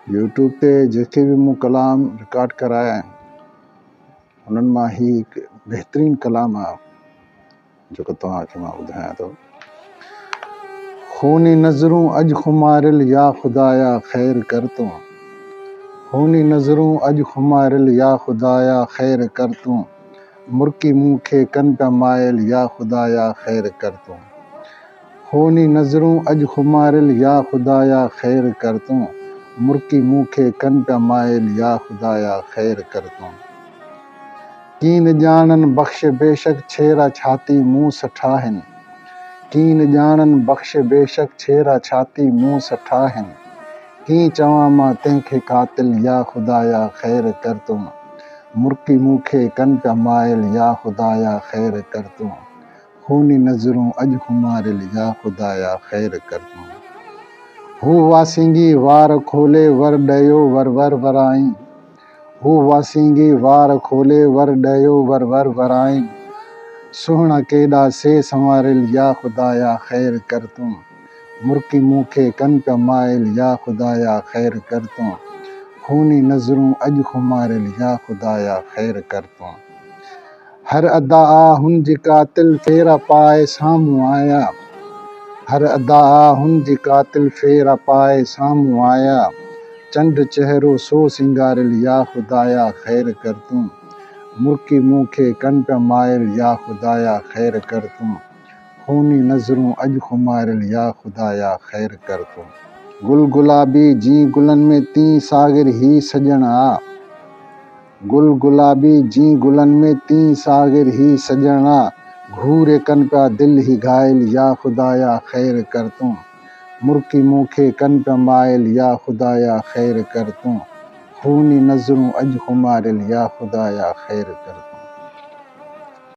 YouTube ते जेके भी मूं कलाम रिकॉर्ड कराया आहिनि उन्हनि मां ही हिकु बहितरीनु कलाम आहे जेको तव्हांखे मां ॿुधायां थो। खूनी नज़रूं अॼु खुमारिल या ख़ुदाया ख़ैर कर तूं, खूनी नज़रूं अॼु खुमारिल या ख़ुदाया ख़ैर कर तूं, मुर्की मुंह खे कन पिया मायल या ख़ुदाया ख़ैर कर तूं, खूनी नज़रूं अॼु खुमारिल या ख़ुदाया ख़ैर कर तूं, मुर्की मुंह खे कन पिया मायल या ख़ुदाया ख़ैर कर तूं। कीन ॼाणन बख़्श बेशक छेरा छाती मुंह सठा आहिनि, कीन ॼाणन बख़्श बेशक छेरा छाती मुंह सठा आहिनि, कीअं चवां मां तंहिंखे क़ातिल या ख़ुदाया ख़ैर कर तूं, मुर्की मुंह खे कन पिया मायल या ख़ुदाया ख़ैर कर तूं, खूनी नज़रूं अॼु खुमारिल या ख़ुदाया ख़ैर कर तूं। हू वासिंगी वार खोले वर ॾयो वर वर वराई, हू वासिंगी वार खोले वर ॾयो वर वर वराई, सुहिणा केॾा से संवारिल या ख़ुदाया ख़ैर कर तूं, मुर्की मुंह खे कन पिया मायल या ख़ुदाया ख़ैर कर तूं, खूनी नज़रूं अॼु खुमारिल या ख़ुदाया ख़ैर कर तूं। हर अदा आ हुन जी क़ातिल फेरा पाए साम्हूं आया, हर अदा आ हुन जी क़ातिल फेरा पाए साम्हूं आया, चंड चहिरो सो सिंगारिल या ख़ुदाया ख़ैर कर तूं, मुर्की मुंह खे कन पिया मायल या ख़ुदाया ख़ैर कर तूं, खूनी नज़रूं अॼु खुमारिल या ख़ुदाया ख़ैर कर तूं। गुल गुलाबी जी गुलन में तीं सागिर ही सजण आ, गुल गुलाबी जी गुलन में तीं सागिर ही सजण आ, घूरे कन पिया दिल ही घायल या ख़ुदाया ख़ैर कर तूं, मुर्की मुंह खे कन पिया मायल या ख़ुदाया ख़ैर कर तूं, खूनी नज़रूं अॼु खुमारिल या ख़ुदाया ख़ैर कर तूं।